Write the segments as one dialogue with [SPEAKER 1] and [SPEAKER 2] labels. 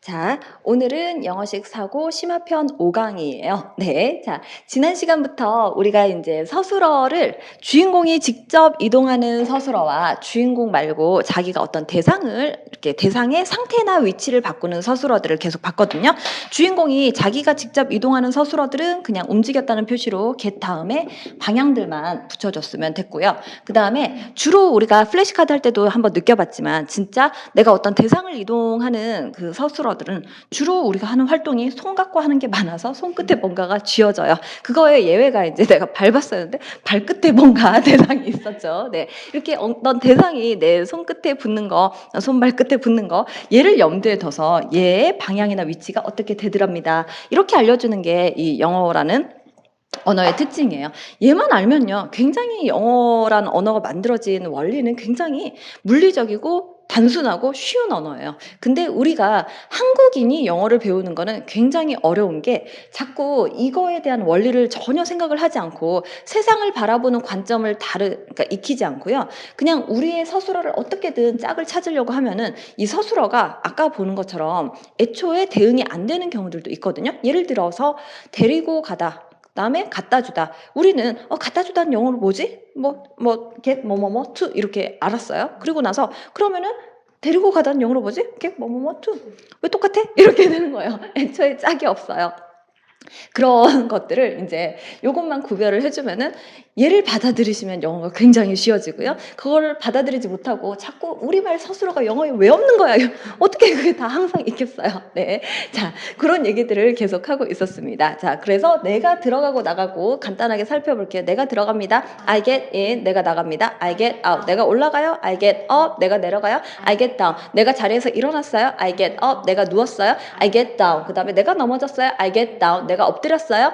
[SPEAKER 1] 자, 오늘은 영어식 사고 심화편 5강이에요. 네. 자, 지난 시간부터 우리가 이제 서술어를 주인공이 직접 이동하는 서술어와 주인공 말고 자기가 어떤 대상을 이렇게 대상의 상태나 위치를 바꾸는 서술어들을 계속 봤거든요. 주인공이 자기가 직접 이동하는 서술어들은 그냥 움직였다는 표시로 get 다음에 방향들만 붙여줬으면 됐고요. 그 다음에 주로 우리가 플래시카드 할 때도 한번 느껴봤지만 진짜 내가 어떤 대상을 이동하는 그 서술어들은 주로 우리가 하는 활동이 손 갖고 하는 게 많아서 손끝에 뭔가가 쥐어져요. 그거의 예외가 이제 내가 밟았었는데 발끝에 뭔가 대상이 있었죠. 네. 이렇게 어떤 대상이 내 손끝에 붙는 거, 손발끝에 붙는 거, 얘를 염두에 둬서 얘의 방향이나 위치가 어떻게 되더랍니다. 이렇게 알려주는 게 이 영어라는 언어의 특징이에요. 얘만 알면요. 굉장히 영어란 언어가 만들어진 원리는 굉장히 물리적이고 단순하고 쉬운 언어예요. 근데 우리가 한국인이 영어를 배우는 거는 굉장히 어려운 게 자꾸 이거에 대한 원리를 전혀 생각을 하지 않고 세상을 바라보는 관점을 그러니까 익히지 않고요. 그냥 우리의 서술어를 어떻게든 짝을 찾으려고 하면은 이 서술어가 아까 보는 것처럼 애초에 대응이 안 되는 경우들도 있거든요. 예를 들어서 데리고 가다. 그다음에 갖다 주다. 우리는 갖다 주다는 영어로 뭐지? get to 이렇게 알았어요. 그리고 나서 그러면은 데리고 가다는 영어로 뭐지? get to. 왜 똑같아? 이렇게 되는 거예요. 애초에 짝이 없어요. 그런 것들을 이제 요것만 구별을 해주면은 얘를 받아들이시면 영어가 굉장히 쉬워지고요. 그거를 받아들이지 못하고 자꾸 우리말 서술어가 영어에 왜 없는 거야? 어떻게 그게 다 항상 있겠어요? 네. 자, 그런 얘기들을 계속하고 있었습니다. 자, 그래서 내가 들어가고 나가고 간단하게 살펴볼게요. 내가 들어갑니다. I get in. 내가 나갑니다. I get out. 내가 올라가요. I get up. 내가 내려가요. I get down. 내가 자리에서 일어났어요. I get up. 내가 누웠어요. I get down. 그 다음에 내가 넘어졌어요. I get down. 내가 엎드렸어요.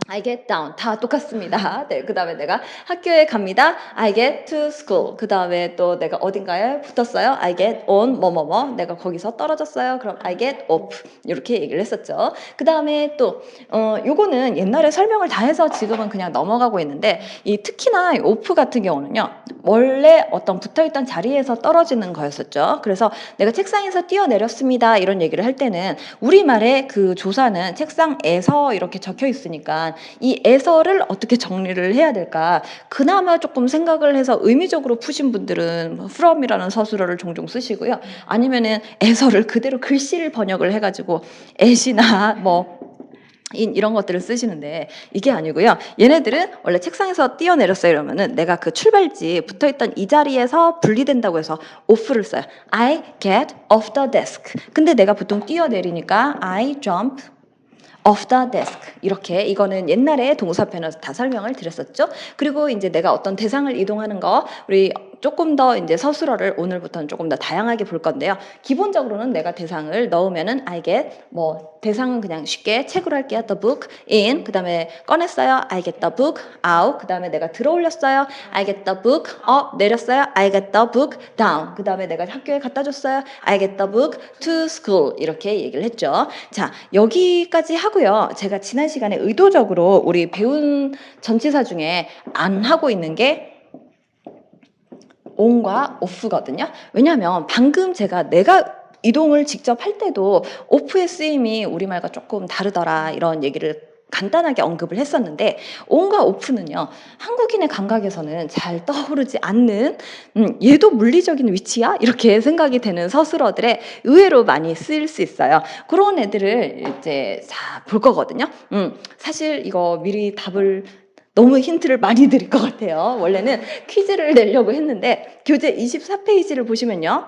[SPEAKER 1] I get down. 다 똑같습니다. 네, 그 다음에 내가 학교에 갑니다. I get to school. 그 다음에 또 내가 어딘가에 붙었어요. I get on 뭐뭐뭐. 내가 거기서 떨어졌어요. 그럼 I get off. 이렇게 얘기를 했었죠. 그 다음에 또 요거는 옛날에 설명을 다 해서 지금은 그냥 넘어가고 있는데 이 특히나 off 같은 경우는요. 원래 어떤 붙어있던 자리에서 떨어지는 거였었죠. 그래서 내가 책상에서 뛰어내렸습니다. 이런 얘기를 할 때는 우리말의 그 조사는 책상에서 이렇게 적혀 있으니까 이 에서를 어떻게 정리를 해야 될까 그나마 조금 생각을 해서 의미적으로 푸신 분들은 from이라는 서술어를 종종 쓰시고요. 아니면은 에서를 그대로 글씨를 번역을 해가지고 at이나 이런 것들을 쓰시는데 이게 아니고요. 얘네들은 원래 책상에서 뛰어내렸어요 이러면은 내가 그 출발지 붙어있던 이 자리에서 분리된다고 해서 off를 써요. I get off the desk. 근데 내가 보통 뛰어내리니까 I jump off the desk. 이렇게 이거는 옛날에 동사편에서 다 설명을 드렸었죠. 그리고 이제 내가 어떤 대상을 이동하는 거 우리 조금 더 이제 서술어를 오늘부터는 조금 더 다양하게 볼 건데요. 기본적으로는 내가 대상을 넣으면은 I get 대상은 그냥 쉽게 책으로 할게요. The book in. 그다음에 꺼냈어요. I get the book out. 그다음에 내가 들어올렸어요. I get the book up. 내렸어요. I get the book down. 그다음에 내가 학교에 갖다 줬어요. I get the book to school. 이렇게 얘기를 했죠. 자, 여기까지 하고요. 제가 지난 시간에 의도적으로 우리 배운 전치사 중에 안 하고 있는 게 on과 off거든요. 왜냐하면 방금 내가 이동을 직접 할 때도 off의 쓰임이 우리말과 조금 다르더라 이런 얘기를 간단하게 언급을 했었는데 on과 off는요. 한국인의 감각에서는 잘 떠오르지 않는 얘도 물리적인 위치야? 이렇게 생각이 되는 서술어들에 의외로 많이 쓰일 수 있어요. 그런 애들을 이제 볼 거거든요. 사실 이거 미리 답을 너무 힌트를 많이 드릴 것 같아요. 원래는 퀴즈를 내려고 했는데 교재 24페이지를 보시면요.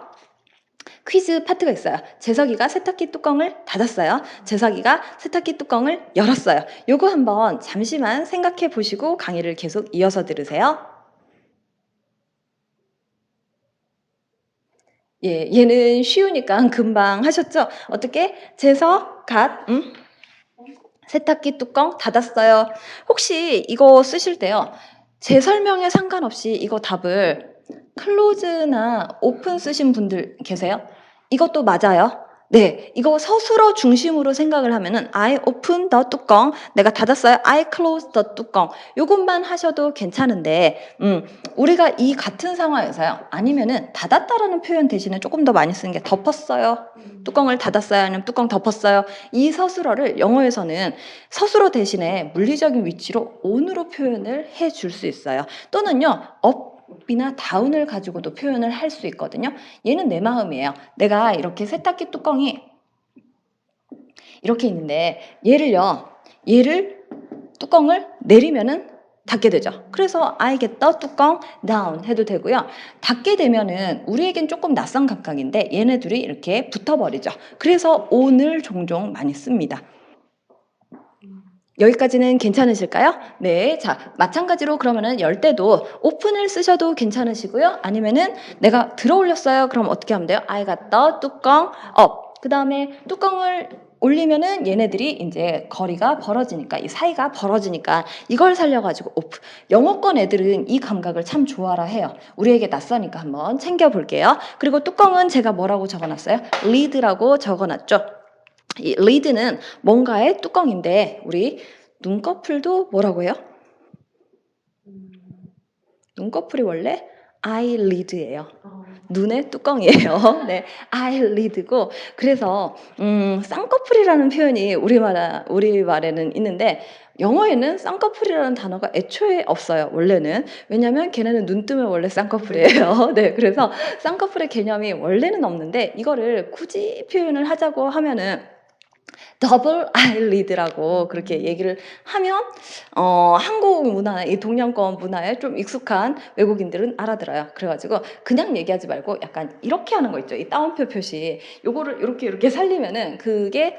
[SPEAKER 1] 퀴즈 파트가 있어요. 재석이가 세탁기 뚜껑을 닫았어요. 재석이가 세탁기 뚜껑을 열었어요. 요거 한번 잠시만 생각해 보시고 강의를 계속 이어서 들으세요. 예, 얘는 쉬우니까 금방 하셨죠? 어떻게? 재석, 세탁기 뚜껑 닫았어요. 혹시 이거 쓰실 때요. 제 설명에 상관없이 이거 답을 클로즈나 오픈 쓰신 분들 계세요? 이것도 맞아요. 네, 이거 서술어 중심으로 생각을 하면은 I open the 뚜껑, 내가 닫았어요. I close the 뚜껑. 요것만 하셔도 괜찮은데, 우리가 이 같은 상황에서요. 아니면은 닫았다라는 표현 대신에 조금 더 많이 쓰는 게 덮었어요. 뚜껑을 닫았어요. 아니면 뚜껑 덮었어요. 이 서술어를 영어에서는 서술어 대신에 물리적인 위치로 on으로 표현을 해줄 수 있어요. 또는요, up이나 down을 가지고도 표현을 할 수 있거든요. 얘는 내 마음이에요. 내가 이렇게 세탁기 뚜껑이 이렇게 있는데 얘를 뚜껑을 내리면은 닫게 되죠. 그래서 I get the 뚜껑 down 해도 되고요. 닫게 되면은 우리에겐 조금 낯선 감각인데 얘네들이 이렇게 붙어버리죠. 그래서 on을 종종 많이 씁니다. 여기까지는 괜찮으실까요? 네. 자, 마찬가지로 그러면은 열 때도 오픈을 쓰셔도 괜찮으시고요. 아니면은 내가 들어 올렸어요. 그럼 어떻게 하면 돼요? I got the 뚜껑 up. 그 다음에 뚜껑을 올리면은 얘네들이 이제 거리가 벌어지니까, 이 사이가 벌어지니까 이걸 살려가지고 오프. 영어권 애들은 이 감각을 참 좋아라 해요. 우리에게 낯서니까 한번 챙겨볼게요. 그리고 뚜껑은 제가 뭐라고 적어놨어요? lid라고 적어놨죠. 이 lid는 뭔가의 뚜껑인데 우리 눈꺼풀도 뭐라고 해요? 눈꺼풀이 원래 eyelid예요. 눈의 뚜껑이에요. 네, eyelid고 그래서 쌍꺼풀이라는 표현이 우리말에는 있는데 영어에는 쌍꺼풀이라는 단어가 애초에 없어요. 원래는. 왜냐면 걔네는 눈 뜨면 원래 쌍꺼풀이에요. 네, 그래서 쌍꺼풀의 개념이 원래는 없는데 이거를 굳이 표현을 하자고 하면은 더블 아이리드라고 그렇게 얘기를 하면 한국 문화, 이 동양권 문화에 좀 익숙한 외국인들은 알아들어요. 그래가지고 그냥 얘기하지 말고 약간 이렇게 하는 거 있죠. 이 따옴표 표시 요거를 이렇게 살리면은 그게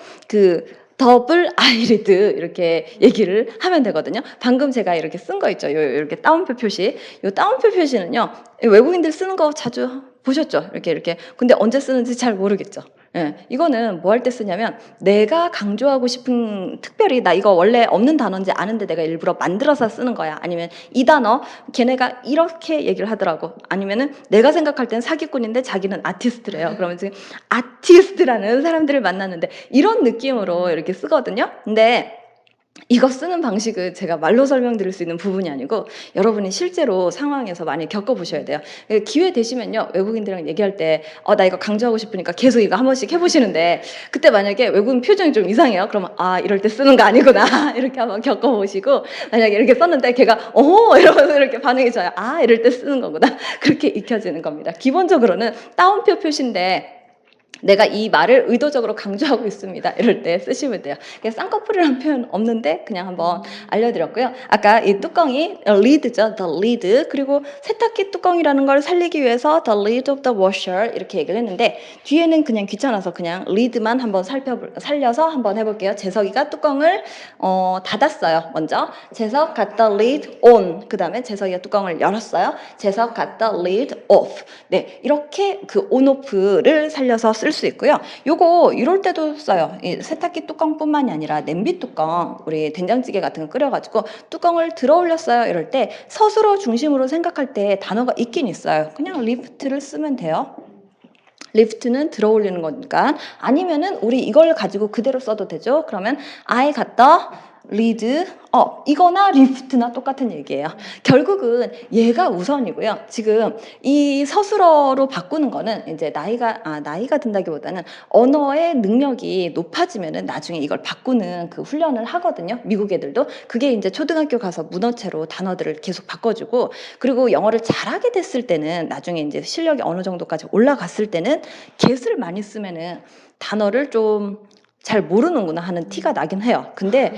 [SPEAKER 1] 더블 아이리드 이렇게 얘기를 하면 되거든요. 방금 제가 이렇게 쓴 거 있죠. 이렇게 따옴표 표시. 요 따옴표 표시는요. 외국인들 쓰는 거 자주 보셨죠? 이렇게. 근데 언제 쓰는지 잘 모르겠죠. 예, 이거는 뭐 할 때 쓰냐면 내가 강조하고 싶은 특별히 나 이거 원래 없는 단어인지 아는데 내가 일부러 만들어서 쓰는 거야. 아니면 이 단어 걔네가 이렇게 얘기를 하더라고. 아니면은 내가 생각할 땐 사기꾼인데 자기는 아티스트래요. 그러면 지금 아티스트라는 사람들을 만났는데 이런 느낌으로 이렇게 쓰거든요. 근데 이거 쓰는 방식은 제가 말로 설명드릴 수 있는 부분이 아니고 여러분이 실제로 상황에서 많이 겪어보셔야 돼요. 기회 되시면요. 외국인들이랑 얘기할 때 나 이거 강조하고 싶으니까 계속 이거 한 번씩 해보시는데 그때 만약에 외국인 표정이 좀 이상해요. 그러면 이럴 때 쓰는 거 아니구나 이렇게 한번 겪어보시고 만약에 이렇게 썼는데 걔가 어허 이러면서 이렇게 반응이 좋아요. 이럴 때 쓰는 거구나. 그렇게 익혀지는 겁니다. 기본적으로는 따옴표 표시인데 내가 이 말을 의도적으로 강조하고 있습니다. 이럴 때 쓰시면 돼요. 쌍꺼풀이라는 표현 없는데 그냥 한번 알려드렸고요. 아까 이 뚜껑이 lid죠. the lid. 그리고 세탁기 뚜껑이라는 걸 살리기 위해서 the lid of the washer 이렇게 얘기를 했는데 뒤에는 그냥 귀찮아서 그냥 lid만 한번 살려서 한번 해볼게요. 재석이가 뚜껑을 닫았어요. 먼저 재석 got the lid on. 그 다음에 재석이가 뚜껑을 열었어요. 재석 got the lid off. 네, 이렇게 그 on off를 살려서 쓸 수 있고요. 요거 이럴 때도 써요. 이 세탁기 뚜껑뿐만이 아니라 냄비 뚜껑, 우리 된장찌개 같은 거 끓여가지고 뚜껑을 들어 올렸어요. 이럴 때 서술어 중심으로 생각할 때 단어가 있긴 있어요. 그냥 lift를 쓰면 돼요. 리프트는 들어 올리는 거니까. 아니면은 우리 이걸 가지고 그대로 써도 되죠. 그러면 I got the lid up. 이거나 리프트나 똑같은 얘기예요. 결국은 얘가 우선이고요. 지금 이 서술어로 바꾸는 거는 이제 나이가 든다기보다는 언어의 능력이 높아지면은 나중에 이걸 바꾸는 그 훈련을 하거든요. 미국 애들도. 그게 이제 초등학교 가서 문어체로 단어들을 계속 바꿔주고 그리고 영어를 잘하게 됐을 때는 나중에 이제 실력이 어느 정도까지 올라갔을 때는 get을 많이 쓰면은 단어를 좀 잘 모르는구나 하는 티가 나긴 해요. 근데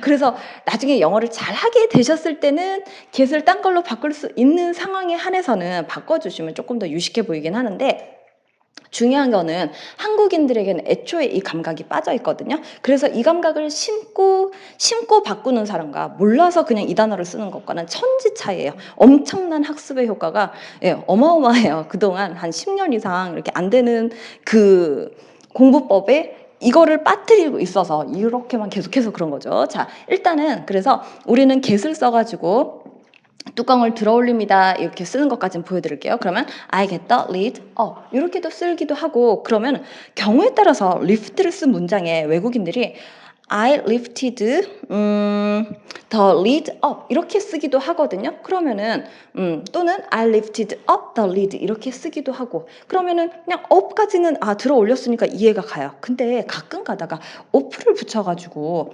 [SPEAKER 1] 그래서 나중에 영어를 잘하게 되셨을 때는 get을 딴 걸로 바꿀 수 있는 상황에 한해서는 바꿔주시면 조금 더 유식해 보이긴 하는데 중요한 거는 한국인들에게는 애초에 이 감각이 빠져 있거든요. 그래서 이 감각을 심고 바꾸는 사람과 몰라서 그냥 이 단어를 쓰는 것과는 천지 차이예요. 엄청난 학습의 효과가 어마어마해요. 그동안 한 10년 이상 이렇게 안 되는 그 공부법에 이거를 빠뜨리고 있어서 이렇게만 계속해서 그런 거죠. 자, 일단은 그래서 우리는 get을 써가지고 뚜껑을 들어 올립니다. 이렇게 쓰는 것까지는 보여드릴게요. 그러면 I get the lid up. 이렇게도 쓰기도 하고, 그러면 경우에 따라서 lift를 쓴 문장에 외국인들이 I lifted the lid up 이렇게 쓰기도 하거든요. 그러면은 또는 I lifted up the lid 이렇게 쓰기도 하고, 그러면은 그냥 up까지는 들어 올렸으니까 이해가 가요. 근데 가끔 가다가 off를 붙여가지고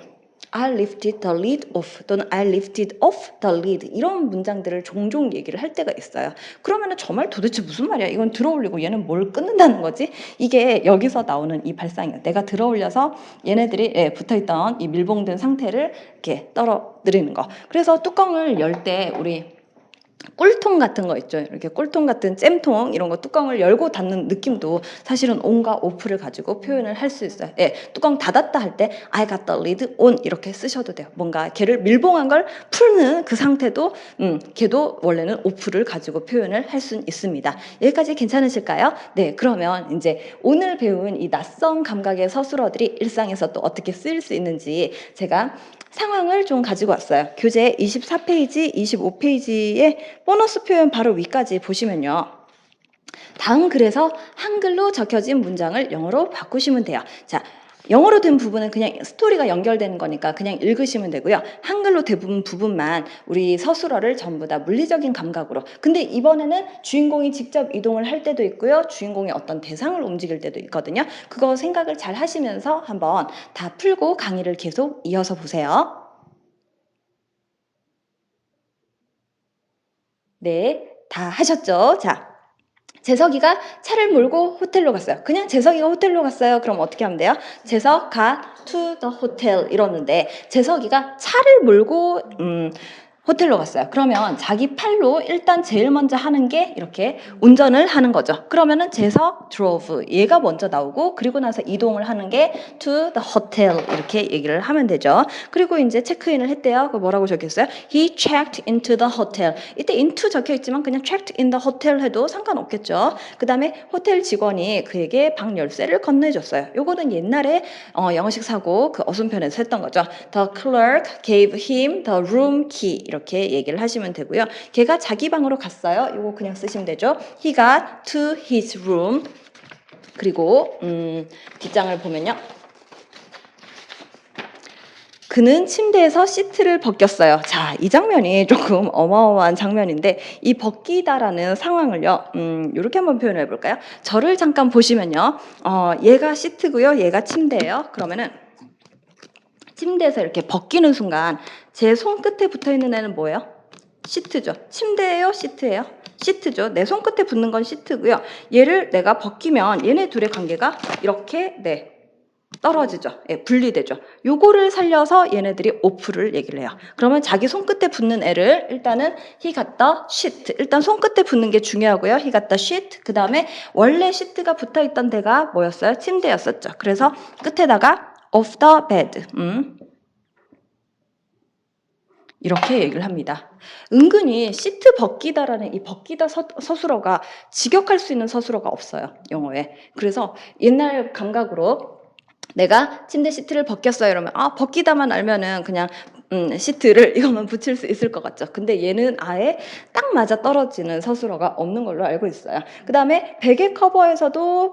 [SPEAKER 1] I lifted the lid off 또는 I lifted off the lid 이런 문장들을 종종 얘기를 할 때가 있어요. 그러면은 저 말 도대체 무슨 말이야? 이건 들어 올리고 얘는 뭘 끊는다는 거지? 이게 여기서 나오는 이 발상이에요. 내가 들어 올려서 얘네들이 붙어있던 이 밀봉된 상태를 이렇게 떨어뜨리는 거. 그래서 뚜껑을 열 때 우리 꿀통 같은 거 있죠. 이렇게 꿀통 같은 잼통 이런 거 뚜껑을 열고 닫는 느낌도 사실은 on과 off를 가지고 표현을 할 수 있어요. 뚜껑 닫았다 할 때 I got the lid on 이렇게 쓰셔도 돼요. 뭔가 걔를 밀봉한 걸 풀는 그 상태도 걔도 원래는 off를 가지고 표현을 할 수 있습니다. 여기까지 괜찮으실까요? 네, 그러면 이제 오늘 배운 이 낯선 감각의 서술어들이 일상에서 또 어떻게 쓰일 수 있는지 제가 상황을 좀 가지고 왔어요. 교재 24페이지, 25페이지에 보너스 표현 바로 위까지 보시면요. 다음 글에서 한글로 적혀진 문장을 영어로 바꾸시면 돼요. 자, 영어로 된 부분은 그냥 스토리가 연결되는 거니까 그냥 읽으시면 되고요. 한글로 대부분 부분만 우리 서술어를 전부 다 물리적인 감각으로. 근데 이번에는 주인공이 직접 이동을 할 때도 있고요. 주인공이 어떤 대상을 움직일 때도 있거든요. 그거 생각을 잘 하시면서 한번 다 풀고 강의를 계속 이어서 보세요. 네, 다 하셨죠? 자, 재석이가 차를 몰고 호텔로 갔어요. 그냥 재석이가 호텔로 갔어요. 그럼 어떻게 하면 돼요? 재석 가 to the hotel 이러는데 재석이가 차를 몰고 호텔로 갔어요. 그러면 자기 팔로 일단 제일 먼저 하는 게 이렇게 운전을 하는 거죠. 그러면은 재석 drove 얘가 먼저 나오고 그리고 나서 이동을 하는 게 to the hotel 이렇게 얘기를 하면 되죠. 그리고 이제 체크인을 했대요. 그 뭐라고 적혔어요? He checked into the hotel. 이때 into 적혀 있지만 그냥 checked in the hotel 해도 상관없겠죠. 그 다음에 호텔 직원이 그에게 방 열쇠를 건네줬어요. 요거는 옛날에 영어식 사고 그 어순편에서 했던 거죠. The clerk gave him the room key 이렇게 얘기를 하시면 되고요. 걔가 자기 방으로 갔어요. 요거 그냥 쓰시면 되죠. He got to his room. 그리고 뒷장을 보면요. 그는 침대에서 시트를 벗겼어요. 자, 이 장면이 조금 어마어마한 장면인데 이 벗기다라는 상황을요. 이렇게 한번 표현해 볼까요? 저를 잠깐 보시면요. 얘가 시트고요. 얘가 침대예요. 그러면은 침대에서 이렇게 벗기는 순간 제 손끝에 붙어있는 애는 뭐예요? 시트죠. 침대예요? 시트예요? 시트죠. 내 손끝에 붙는 건 시트고요. 얘를 내가 벗기면 얘네 둘의 관계가 이렇게 떨어지죠. 분리되죠. 요거를 살려서 얘네들이 off를 얘기를 해요. 그러면 자기 손끝에 붙는 애를 일단은 he got the sheet. 일단 손끝에 붙는 게 중요하고요. he got the sheet. 그 다음에 원래 시트가 붙어있던 데가 뭐였어요? 침대였었죠. 그래서 끝에다가 of the bed. 이렇게 얘기를 합니다. 은근히 시트 벗기다라는 이 벗기다 서술어가 직역할 수 있는 서술어가 없어요. 영어에. 그래서 옛날 감각으로 내가 침대 시트를 벗겼어요. 이러면 벗기다만 알면은 그냥 시트를 이것만 붙일 수 있을 것 같죠. 근데 얘는 아예 딱 맞아 떨어지는 서술어가 없는 걸로 알고 있어요. 그 다음에 베개 커버에서도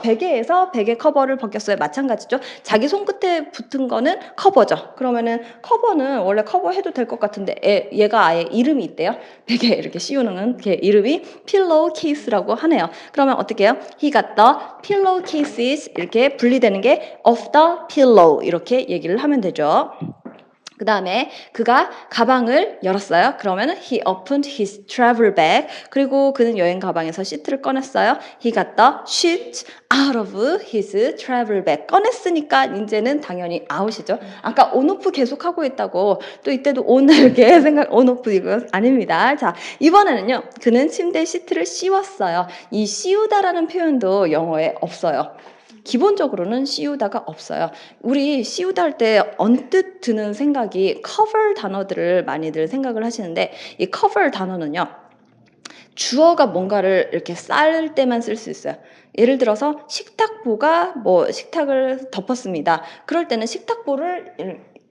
[SPEAKER 1] 베개에서 베개 커버를 벗겼어요. 마찬가지죠. 자기 손끝에 붙은 거는 커버죠. 그러면은 커버는 원래 커버해도 될 것 같은데 얘가 아예 이름이 있대요. 베개 이렇게 씌우는 게 이름이 필로우 케이스라고 하네요. 그러면 어떻게 해요? He got the pillow cases 이렇게 분리되는 게 of the pillow 이렇게 얘기를 하면 되죠. 그 다음에 그가 가방을 열었어요. 그러면은 he opened his travel bag. 그리고 그는 여행 가방에서 시트를 꺼냈어요. He got the sheet out of his travel bag. 꺼냈으니까 이제는 당연히 out이죠. 아까 on off 계속 하고 있다고 또 이때도 on 이렇게 on off 이거 아닙니다. 자, 이번에는요. 그는 침대 시트를 씌웠어요. 이 씌우다라는 표현도 영어에 없어요. 기본적으로는 씌우다가 없어요. 우리 씌우다 할 때 언뜻 드는 생각이 cover 단어들을 많이들 생각을 하시는데 이 cover 단어는요. 주어가 뭔가를 이렇게 쌀 때만 쓸 수 있어요. 예를 들어서 식탁보가 식탁을 덮었습니다. 그럴 때는 식탁보를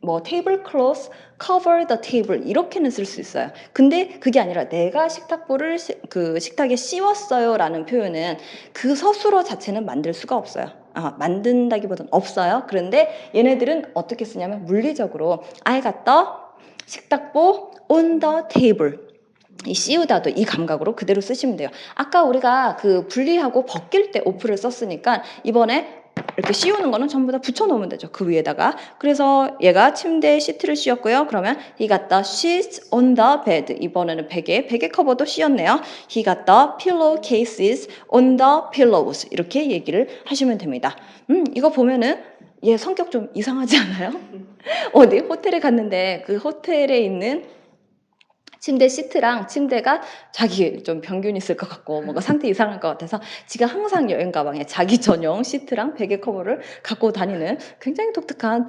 [SPEAKER 1] 뭐 table cloth, cover the table 이렇게는 쓸 수 있어요. 근데 그게 아니라 내가 식탁보를 그 식탁에 씌웠어요라는 표현은 그 서술어 자체는 만들 수가 없어요. 만든다기보다는 없어요. 그런데 얘네들은 어떻게 쓰냐면 물리적으로 I got the 식탁보 on the table. 이 씌우다도 이 감각으로 그대로 쓰시면 돼요. 아까 우리가 그 분리하고 벗길 때 오프를 썼으니까 이번에 이렇게 씌우는 거는 전부 다 붙여놓으면 되죠. 그 위에다가. 그래서 얘가 침대에 시트를 씌웠고요. 그러면 he got the sheets on the bed. 이번에는 베개 커버도 씌웠네요. he got the pillowcases on the pillows. 이렇게 얘기를 하시면 됩니다. 이거 보면은 얘 성격 좀 이상하지 않아요? 어디 호텔에 갔는데 그 호텔에 있는 침대 시트랑 침대가 자기 좀 병균 있을 것 같고 뭔가 상태 이상할 것 같아서 지가 항상 여행 가방에 자기 전용 시트랑 베개 커버를 갖고 다니는 굉장히 독특한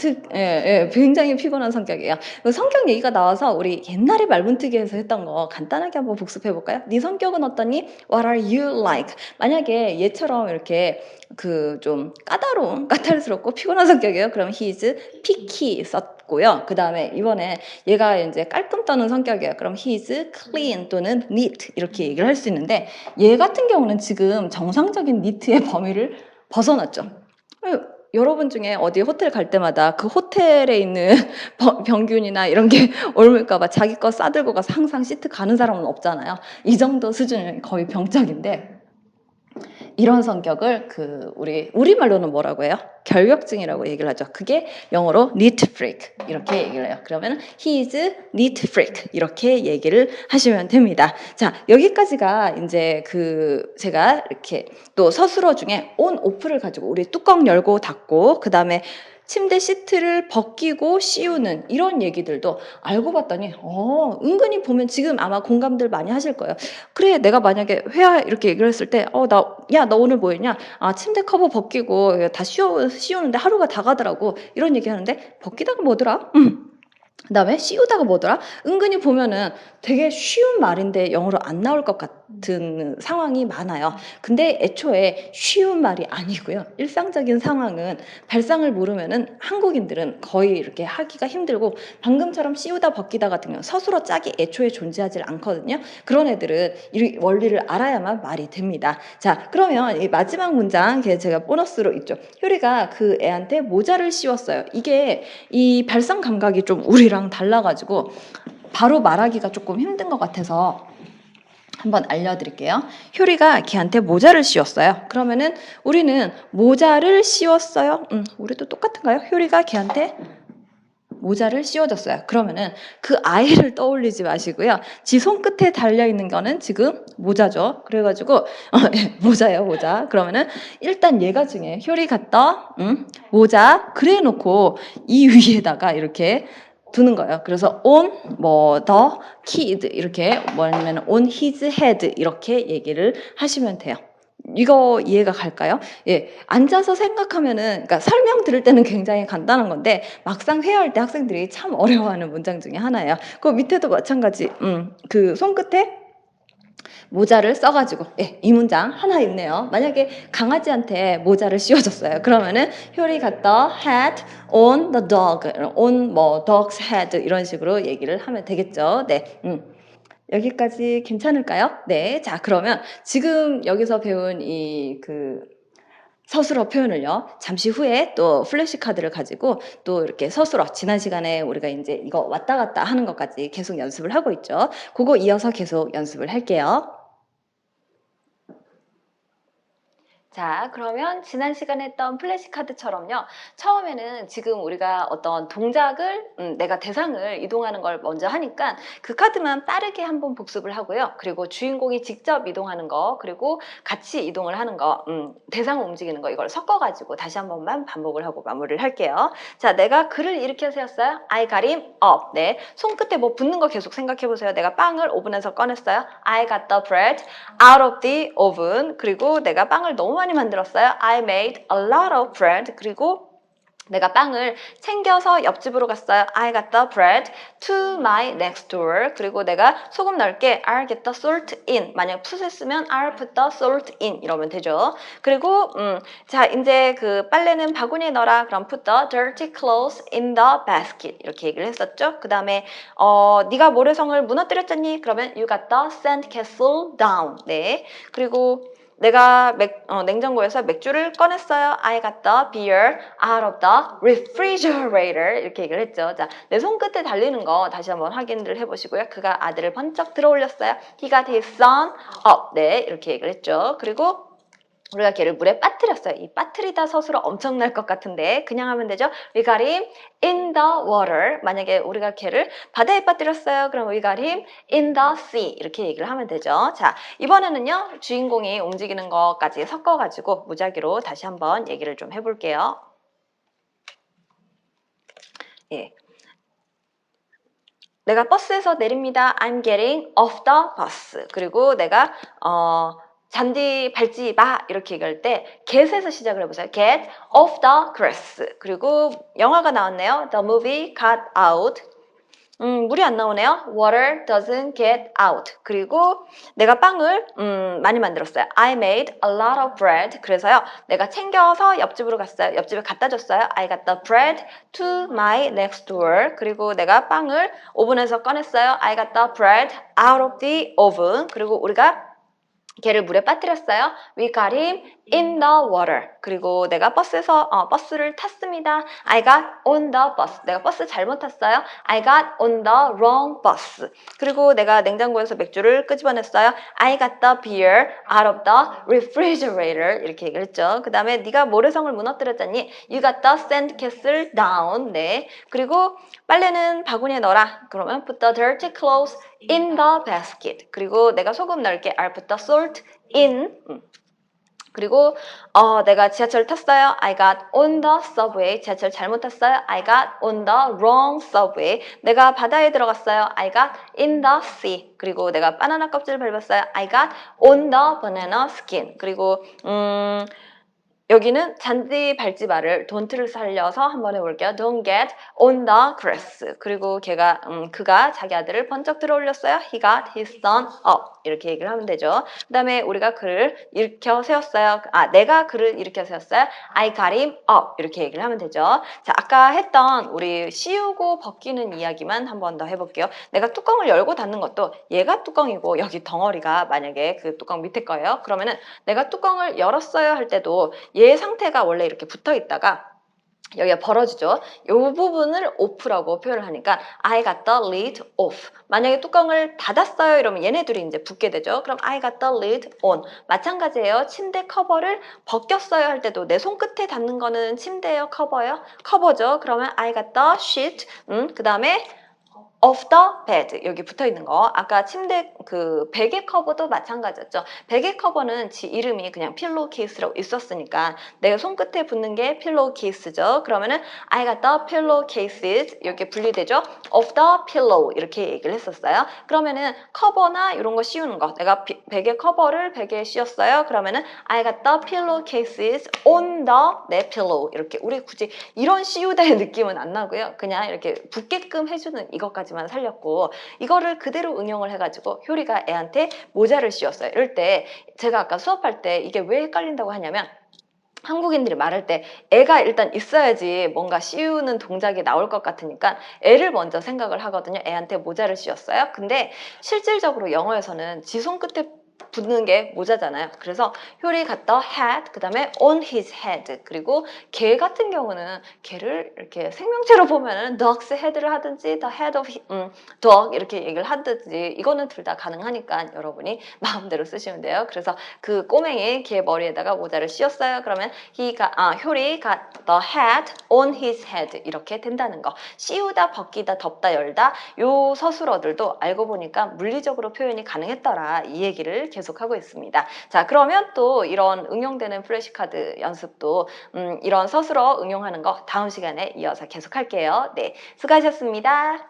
[SPEAKER 1] 굉장히 피곤한 성격이에요. 성격 얘기가 나와서 우리 옛날에 말문트기에서 했던 거 간단하게 한번 복습해 볼까요? 네 성격은 어떠니? What are you like? 만약에 얘처럼 이렇게 그 좀 까탈스럽고 피곤한 성격이에요. 그럼 he's picky 썼고요. 그 다음에 이번에 얘가 이제 깔끔 떠는 성격이에요. 그럼 he's clean 또는 neat 이렇게 얘기를 할 수 있는데 얘 같은 경우는 지금 정상적인 neat의 범위를 벗어났죠. 여러분 중에 어디 호텔 갈 때마다 그 호텔에 있는 병균이나 이런 게 옮을까봐 자기 거 싸들고 가서 항상 시트 가는 사람은 없잖아요. 이 정도 수준은 거의 병적인데 이런 성격을 우리말로는 뭐라고 해요? 결벽증이라고 얘기를 하죠. 그게 영어로 neat freak 이렇게 얘기를 해요. 그러면 he is neat freak 이렇게 얘기를 하시면 됩니다. 자, 여기까지가 이제 제가 이렇게 또 서술어 중에 on, off를 가지고 우리 뚜껑 열고 닫고 그 다음에 침대 시트를 벗기고 씌우는 이런 얘기들도 알고 봤더니 은근히 보면 지금 아마 공감들 많이 하실 거예요. 그래, 내가 만약에 회화 이렇게 얘기를 했을 때 너 오늘 뭐 했냐? 침대 커버 벗기고 다 씌우는데 하루가 다 가더라고. 이런 얘기 하는데 벗기다가 뭐더라? 그 다음에 씌우다가 뭐더라? 은근히 보면은 되게 쉬운 말인데 영어로 안 나올 것 같은 상황이 많아요. 근데 애초에 쉬운 말이 아니고요. 일상적인 상황은 발상을 모르면은 한국인들은 거의 이렇게 하기가 힘들고 방금처럼 씌우다 벗기다 같은 경우는 서술어 짝이 애초에 존재하지 않거든요. 그런 애들은 이 원리를 알아야만 말이 됩니다. 자, 그러면 이 마지막 문장 제가 보너스로 있죠. 효리가 그 애한테 모자를 씌웠어요. 이게 이 발상 감각이 좀 우리랑 달라가지고 바로 말하기가 조금 힘든 것 같아서 한번 알려드릴게요. 효리가 걔한테 모자를 씌웠어요. 그러면은 우리는 모자를 씌웠어요. 우리도 똑같은가요? 효리가 걔한테 모자를 씌워줬어요. 그러면은 그 아이를 떠올리지 마시고요. 지 손끝에 달려있는 거는 지금 모자죠. 그래가지고 모자예요, 모자. 그러면은 일단 얘가 중에 효리 갖다 모자 그래 놓고 이 위에다가 이렇게 두는 거예요. 그래서 on the kid 이렇게 뭐냐면 on his head 이렇게 얘기를 하시면 돼요. 이거 이해가 갈까요? 예, 앉아서 생각하면은, 그러니까 설명 들을 때는 굉장히 간단한 건데 막상 회화할 때 학생들이 참 어려워하는 문장 중에 하나예요. 그 밑에도 마찬가지. 그 손끝에 모자를 써가지고 이 문장 하나 있네요. 만약에 강아지한테 모자를 씌워줬어요. 그러면은 효리 갖다 hat on the dog, on 뭐 dog's head 이런 식으로 얘기를 하면 되겠죠. 네. 여기까지 괜찮을까요? 네. 자, 그러면 지금 여기서 배운 서술어 표현을요. 잠시 후에 또 플래시카드를 가지고 또 이렇게 서술어 지난 시간에 우리가 이제 이거 왔다 갔다 하는 것까지 계속 연습을 하고 있죠. 그거 이어서 계속 연습을 할게요. 자, 그러면 지난 시간에 했던 플래시카드처럼요. 처음에는 지금 우리가 어떤 동작을 내가 대상을 이동하는 걸 먼저 하니까 그 카드만 빠르게 한번 복습을 하고요. 그리고 주인공이 직접 이동하는 거 그리고 같이 이동을 하는 거 대상을 움직이는 거 이걸 섞어가지고 다시 한 번만 반복을 하고 마무리를 할게요. 자, 내가 글을 이렇게 세웠어요. I got him up. 네, 손끝에 뭐 붙는 거 계속 생각해보세요. 내가 빵을 오븐에서 꺼냈어요. I got the bread out of the oven. 그리고 내가 빵을 너무 많이 만들었어요. I made a lot of bread. 그리고 내가 빵을 챙겨서 옆집으로 갔어요. I got the bread to my next door. 그리고 내가 소금 넣을게. I'll get the salt in. 만약 put을 쓰면 I'll put the salt in 이러면 되죠. 그리고 자 이제 그 빨래는 바구니에 넣어라. 그럼 put the dirty clothes in the basket 이렇게 얘기를 했었죠. 그 다음에 네가 모래성을 무너뜨렸잖니? 그러면 you got the sandcastle down. 네. 그리고 내가 냉장고에서 맥주를 꺼냈어요. I got the beer out of the refrigerator. 이렇게 얘기를 했죠. 자, 내 손끝에 달리는 거 다시 한번 확인을 해보시고요. 그가 아들을 번쩍 들어올렸어요. He got his son up. 네, 이렇게 얘기를 했죠. 그리고 우리가 걔를 물에 빠뜨렸어요. 이 빠뜨리다 서술어 엄청날 것 같은데 그냥 하면 되죠. We got him in the water. 만약에 우리가 걔를 바다에 빠뜨렸어요. 그럼 we got him in the sea. 이렇게 얘기를 하면 되죠. 자, 이번에는요. 주인공이 움직이는 것까지 섞어가지고 무작위로 다시 한번 얘기를 좀 해볼게요. 예. 내가 버스에서 내립니다. I'm getting off the bus. 그리고 내가 잔디 밟지 마 이렇게 얘기할 때 get에서 시작을 해보세요. get off the grass. 그리고 영화가 나왔네요. The movie got out. 물이 안 나오네요. Water doesn't get out. 그리고 내가 빵을 많이 만들었어요. I made a lot of bread. 그래서요. 내가 챙겨서 옆집으로 갔어요. 옆집에 갖다 줬어요. I got the bread to my next door. 그리고 내가 빵을 오븐에서 꺼냈어요. I got the bread out of the oven. 그리고 우리가 걔를 물에 빠뜨렸어요. We got him in the water. 그리고 내가 버스를 탔습니다. I got on the bus. 내가 버스 잘못 탔어요. I got on the wrong bus. 그리고 내가 냉장고에서 맥주를 끄집어냈어요. I got the beer out of the refrigerator. 이렇게 얘기를 했죠. 그 다음에 네가 모래성을 무너뜨렸잖니. You got the sandcastle down. 네. 그리고 빨래는 바구니에 넣어라. 그러면 put the dirty clothes in the basket. 그리고 내가 소금 넣을게. I'll put the salt in. 그리고 내가 지하철 탔어요. I got on the subway. 지하철 잘못 탔어요. I got on the wrong subway. 내가 바다에 들어갔어요. I got in the sea. 그리고 내가 바나나 껍질을 밟았어요. I got on the banana skin. 그리고 여기는 잔디 밟지 마를 don't를 살려서 한번 해볼게요. Don't get on the grass. 그리고 그가 자기 아들을 번쩍 들어올렸어요. He got his son up. 이렇게 얘기를 하면 되죠. 그 다음에 우리가 그를 일으켜 세웠어요. 내가 그를 일으켜 세웠어요. I got him up. 이렇게 얘기를 하면 되죠. 자, 아까 했던 우리 씌우고 벗기는 이야기만 한번 더 해볼게요. 내가 뚜껑을 열고 닫는 것도 얘가 뚜껑이고 여기 덩어리가 만약에 그 뚜껑 밑에 거예요. 그러면은 내가 뚜껑을 열었어요 할 때도 얘 상태가 원래 이렇게 붙어 있다가 여기가 벌어지죠. 이 부분을 off라고 표현을 하니까 I got the lid off. 만약에 뚜껑을 닫았어요 이러면 얘네들이 이제 붙게 되죠. 그럼 I got the lid on. 마찬가지예요. 침대 커버를 벗겼어요 할 때도 내 손끝에 닿는 거는 침대예요, 커버예요? 커버죠. 그러면 I got the sheet. 그 다음에 of the bed 여기 붙어 있는 거 아까 침대 그 베개 커버도 마찬가지였죠. 베개 커버는 지 이름이 그냥 필로우 케이스라고 있었으니까 내 손끝에 붙는 게 필로우 케이스죠. 그러면은 I got the pillow cases 이렇게 분리되죠. of the pillow 이렇게 얘기를 했었어요. 그러면은 커버나 이런 거 씌우는 거 내가 베개 커버를 베개에 씌웠어요. 그러면은 I got the pillow cases on the pillow 이렇게 우리 굳이 이런 씌우다의 느낌은 안 나고요. 그냥 이렇게 붙게끔 해주는 이것까지 만 살렸고 이거를 그대로 응용을 해가지고 효리가 애한테 모자를 씌웠어요. 이럴 때 제가 아까 수업할 때 이게 왜 헷갈린다고 하냐면 한국인들이 말할 때 애가 일단 있어야지 뭔가 씌우는 동작이 나올 것 같으니까 애를 먼저 생각을 하거든요. 애한테 모자를 씌웠어요. 근데 실질적으로 영어에서는 지 손끝에 붙는 게 모자잖아요. 그래서 효리 got the hat, 그 다음에 on his head. 그리고 개 같은 경우는 개를 이렇게 생명체로 보면은 dog's head를 하든지 the head of dog 이렇게 얘기를 하든지 이거는 둘 다 가능하니까 여러분이 마음대로 쓰시면 돼요. 그래서 그 꼬맹이 개 머리에다가 모자를 씌웠어요. 그러면 효리 got the hat on his head 이렇게 된다는 거. 씌우다, 벗기다, 덮다, 열다 요 서술어들도 알고 보니까 물리적으로 표현이 가능했더라 이 얘기를 계속하고 있습니다. 자, 그러면 또 이런 응용되는 플래시카드 연습도 이런 서술어 응용하는 거 다음 시간에 이어서 계속할게요. 네, 수고하셨습니다.